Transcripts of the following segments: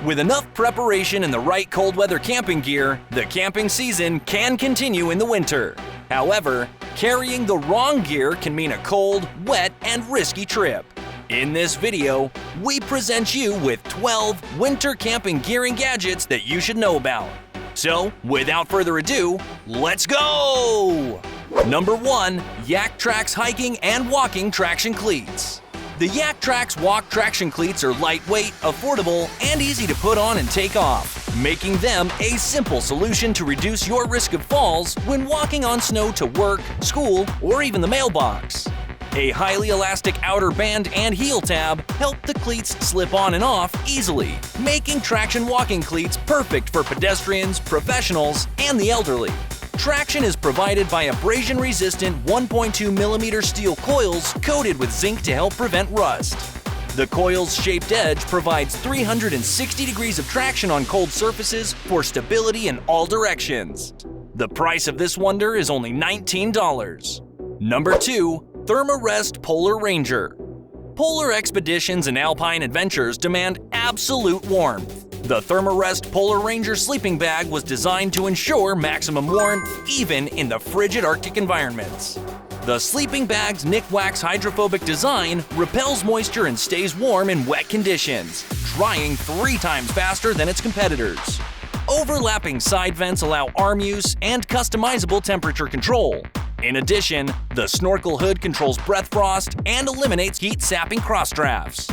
With enough preparation and the right cold weather camping gear, the camping season can continue in the winter. However, carrying the wrong gear can mean a cold, wet, and risky trip. In this video, we present you with 12 winter camping gear and gadgets that you should know about. So, without further ado, let's go! Number 1. Yaktrax Hiking and Walking Traction Cleats. The Yaktrax Walk Traction Cleats are lightweight, affordable, and easy to put on and take off, making them a simple solution to reduce your risk of falls when walking on snow to work, school, or even the mailbox. A highly elastic outer band and heel tab help the cleats slip on and off easily, making traction walking cleats perfect for pedestrians, professionals, and the elderly. Traction is provided by abrasion-resistant 1.2mm steel coils coated with zinc to help prevent rust. The coil's shaped edge provides 360 degrees of traction on cold surfaces for stability in all directions. The price of this wonder is only $19. Number 2. Therm-a-Rest Polar Ranger. Polar expeditions and alpine adventures demand absolute warmth. The Therm-a-Rest Polar Ranger sleeping bag was designed to ensure maximum warmth even in the frigid Arctic environments. The sleeping bag's Nikwax hydrophobic design repels moisture and stays warm in wet conditions, drying 3 times faster than its competitors. Overlapping side vents allow arm use and customizable temperature control. In addition, the snorkel hood controls breath frost and eliminates heat-sapping cross-drafts.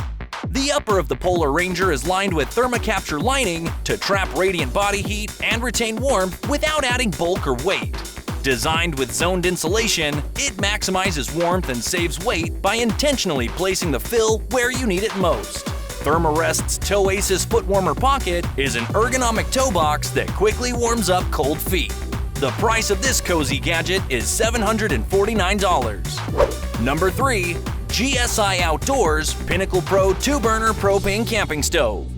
The upper of the Polar Ranger is lined with thermocapture lining to trap radiant body heat and retain warmth without adding bulk or weight. Designed with zoned insulation, it maximizes warmth and saves weight by intentionally placing the fill where you need it most. Therm-a-Rest's Toasis foot warmer pocket is an ergonomic toe box that quickly warms up cold feet. The price of this cozy gadget is $749. Number 3. GSI Outdoors Pinnacle Pro 2-burner propane camping stove.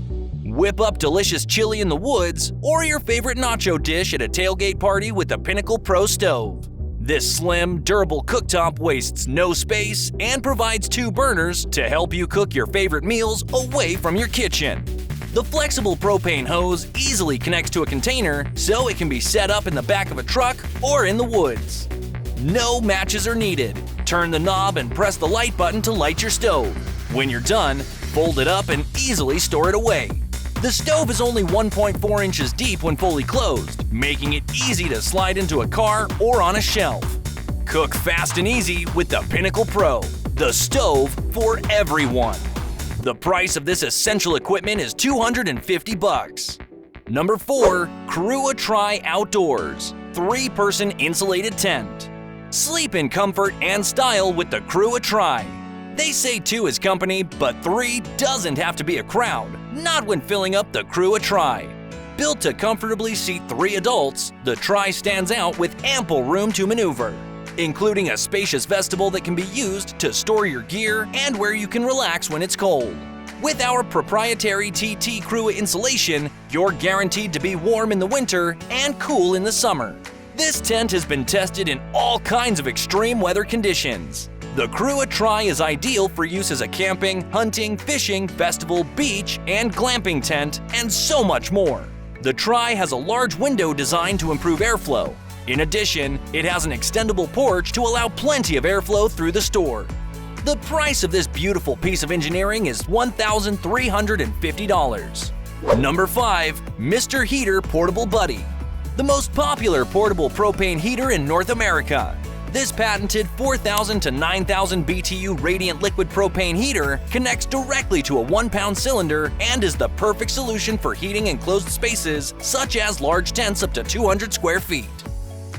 Whip up delicious chili in the woods or your favorite nacho dish at a tailgate party with the Pinnacle Pro stove. This slim, durable cooktop wastes no space and provides 2 burners to help you cook your favorite meals away from your kitchen. The flexible propane hose easily connects to a container so it can be set up in the back of a truck or in the woods. No matches are needed. Turn the knob and press the light button to light your stove. When you're done, fold it up and easily store it away. The stove is only 1.4 inches deep when fully closed, making it easy to slide into a car or on a shelf. Cook fast and easy with the Pinnacle Pro, the stove for everyone. The price of this essential equipment is $250. Number 4. Crew-a-Try Outdoors 3-person insulated tent. Sleep in comfort and style with the Crew-a-Try. They say 2 is company, but 3 doesn't have to be a crowd, not when filling up the Crew-a-Try. Built to comfortably seat 3 adults, the Try stands out with ample room to maneuver, including a spacious vestibule that can be used to store your gear and where you can relax when it's cold. With our proprietary TT Crew insulation, you're guaranteed to be warm in the winter and cool in the summer. This tent has been tested in all kinds of extreme weather conditions. The Crew-a-Try is ideal for use as a camping, hunting, fishing, festival, beach, and glamping tent, and so much more. The Try has a large window designed to improve airflow. In addition, it has an extendable porch to allow plenty of airflow through the store. The price of this beautiful piece of engineering is $1,350. Number 5. Mr. Heater Portable Buddy. The most popular portable propane heater in North America. This patented 4,000 to 9,000 BTU radiant liquid propane heater connects directly to a 1-pound cylinder and is the perfect solution for heating enclosed spaces such as large tents up to 200 square feet.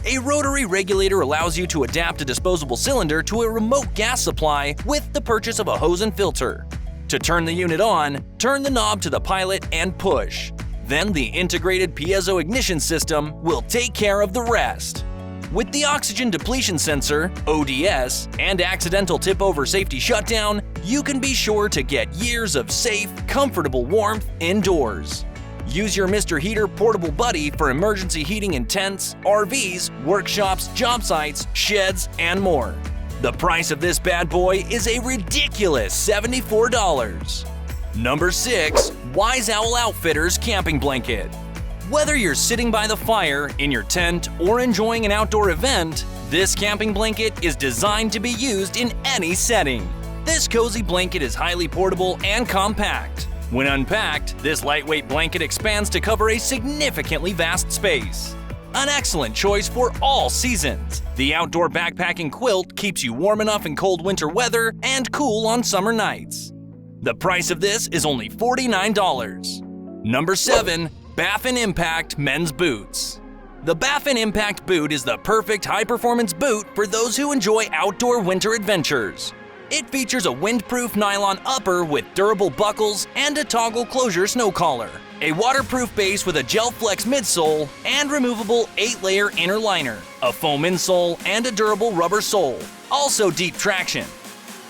A rotary regulator allows you to adapt a disposable cylinder to a remote gas supply with the purchase of a hose and filter. To turn the unit on, turn the knob to the pilot and push. Then the integrated piezo ignition system will take care of the rest. With the oxygen depletion sensor, ODS, and accidental tip-over safety shutdown, you can be sure to get years of safe, comfortable warmth indoors. Use your Mr. Heater Portable Buddy for emergency heating in tents, RVs, workshops, job sites, sheds, and more. The price of this bad boy is a ridiculous $74. Number 6. Wise Owl Outfitters Camping Blanket. Whether you're sitting by the fire, in your tent, or enjoying an outdoor event, this camping blanket is designed to be used in any setting. This cozy blanket is highly portable and compact. When unpacked, this lightweight blanket expands to cover a significantly vast space. An excellent choice for all seasons. The outdoor backpacking quilt keeps you warm enough in cold winter weather and cool on summer nights. The price of this is only $49. Number 7. Baffin Impact Men's Boots. The Baffin Impact boot is the perfect high-performance boot for those who enjoy outdoor winter adventures. It features a windproof nylon upper with durable buckles and a toggle closure snow collar, a waterproof base with a gel flex midsole, and removable 8-layer inner liner, a foam insole, and a durable rubber sole, also deep traction.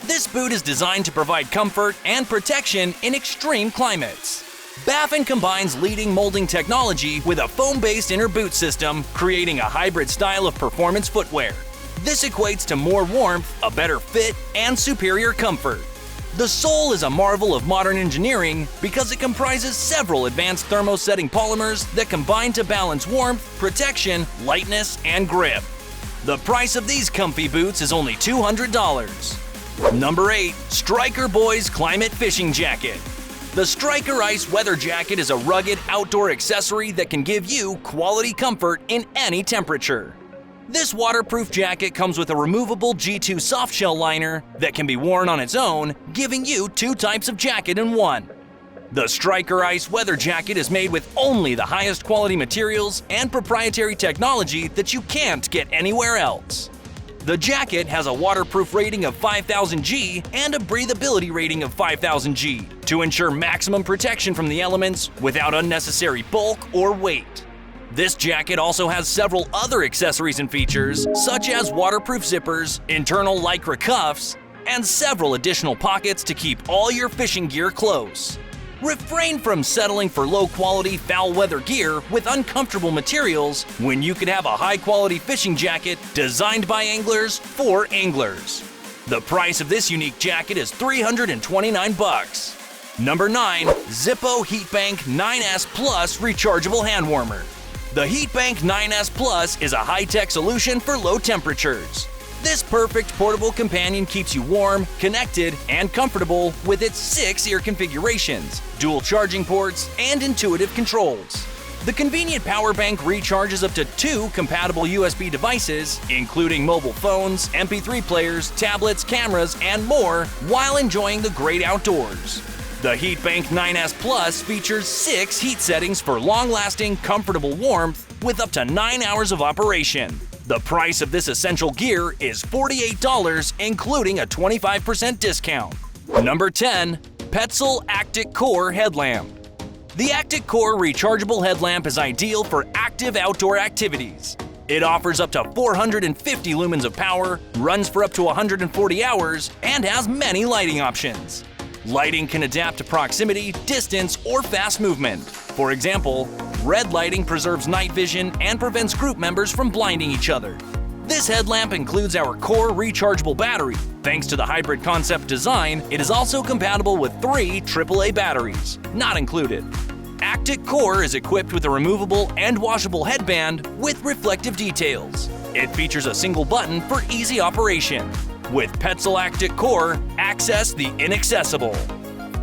This boot is designed to provide comfort and protection in extreme climates. Baffin combines leading molding technology with a foam-based inner boot system, creating a hybrid style of performance footwear. This equates to more warmth, a better fit, and superior comfort. The sole is a marvel of modern engineering because it comprises several advanced thermosetting polymers that combine to balance warmth, protection, lightness, and grip. The price of these comfy boots is only $200. Number 8. Striker Boys Climate Fishing Jacket. The Striker Ice Weather Jacket is a rugged outdoor accessory that can give you quality comfort in any temperature. This waterproof jacket comes with a removable G2 softshell liner that can be worn on its own, giving you 2 types of jacket in one. The Striker Ice Weather Jacket is made with only the highest quality materials and proprietary technology that you can't get anywhere else. The jacket has a waterproof rating of 5000 G and a breathability rating of 5000 G to ensure maximum protection from the elements without unnecessary bulk or weight. This jacket also has several other accessories and features, such as waterproof zippers, internal Lycra cuffs, and several additional pockets to keep all your fishing gear close. Refrain from settling for low-quality, foul-weather gear with uncomfortable materials when you could have a high-quality fishing jacket designed by anglers for anglers. The price of this unique jacket is $329. Number 9. Zippo Heatbank 9S Plus Rechargeable Hand Warmer. The Heatbank 9S Plus is a high-tech solution for low temperatures. This perfect portable companion keeps you warm, connected, and comfortable with its 6 ear configurations, dual charging ports, and intuitive controls. The convenient power bank recharges up to 2 compatible USB devices, including mobile phones, MP3 players, tablets, cameras, and more, while enjoying the great outdoors. The Heatbank 9S Plus features 6 heat settings for long-lasting, comfortable warmth with up to 9 hours of operation. The price of this essential gear is $48, including a 25% discount. Number 10. Petzl Actic Core Headlamp. The Actic Core rechargeable headlamp is ideal for active outdoor activities. It offers up to 450 lumens of power, runs for up to 140 hours, and has many lighting options. Lighting can adapt to proximity, distance, or fast movement. For example, red lighting preserves night vision and prevents group members from blinding each other. This headlamp includes our Core rechargeable battery. Thanks to the hybrid concept design, it is also compatible with 3 AAA batteries, not included. Actic Core is equipped with a removable and washable headband with reflective details. It features a single button for easy operation. With Petzl Actic Core, access the inaccessible.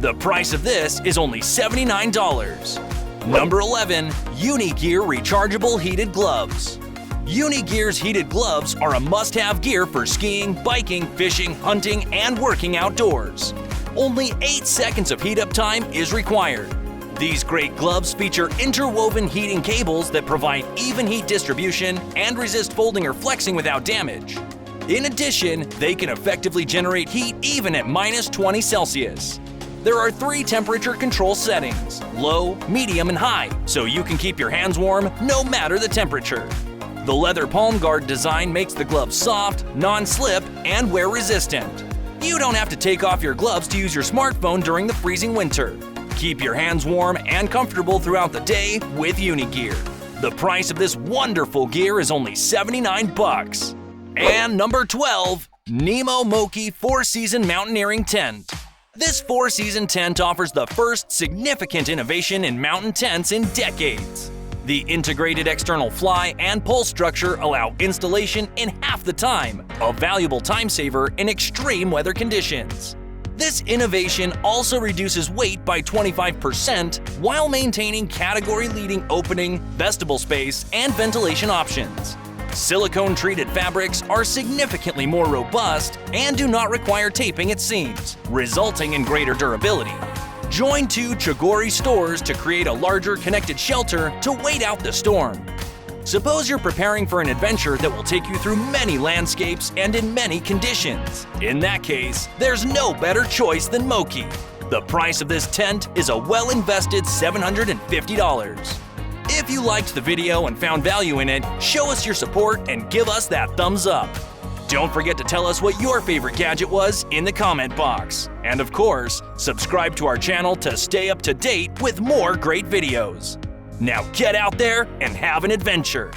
The price of this is only $79. Number 11. Unigear Rechargeable Heated Gloves. Unigear's heated gloves are a must-have gear for skiing, biking, fishing, hunting, and working outdoors. Only 8 seconds of heat-up time is required. These great gloves feature interwoven heating cables that provide even heat distribution and resist folding or flexing without damage. In addition, they can effectively generate heat even at -20 Celsius. There are 3 temperature control settings, low, medium, and high, so you can keep your hands warm no matter the temperature. The leather palm guard design makes the gloves soft, non-slip, and wear-resistant. You don't have to take off your gloves to use your smartphone during the freezing winter. Keep your hands warm and comfortable throughout the day with Unigear. The price of this wonderful gear is only $79. And number 12. Nemo Moki 4-Season Mountaineering Tent. This 4-season tent offers the first significant innovation in mountain tents in decades. The integrated external fly and pole structure allow installation in half the time, a valuable time saver in extreme weather conditions. This innovation also reduces weight by 25% while maintaining category-leading opening, vestibule space, and ventilation options. Silicone-treated fabrics are significantly more robust and do not require taping at seams, resulting in greater durability. Join 2 Chagori stores to create a larger connected shelter to wait out the storm. Suppose you're preparing for an adventure that will take you through many landscapes and in many conditions. In that case, there's no better choice than Moki. The price of this tent is a well-invested $750. If you liked the video and found value in it, show us your support and give us that thumbs up. Don't forget to tell us what your favorite gadget was in the comment box. And of course, subscribe to our channel to stay up to date with more great videos. Now get out there and have an adventure!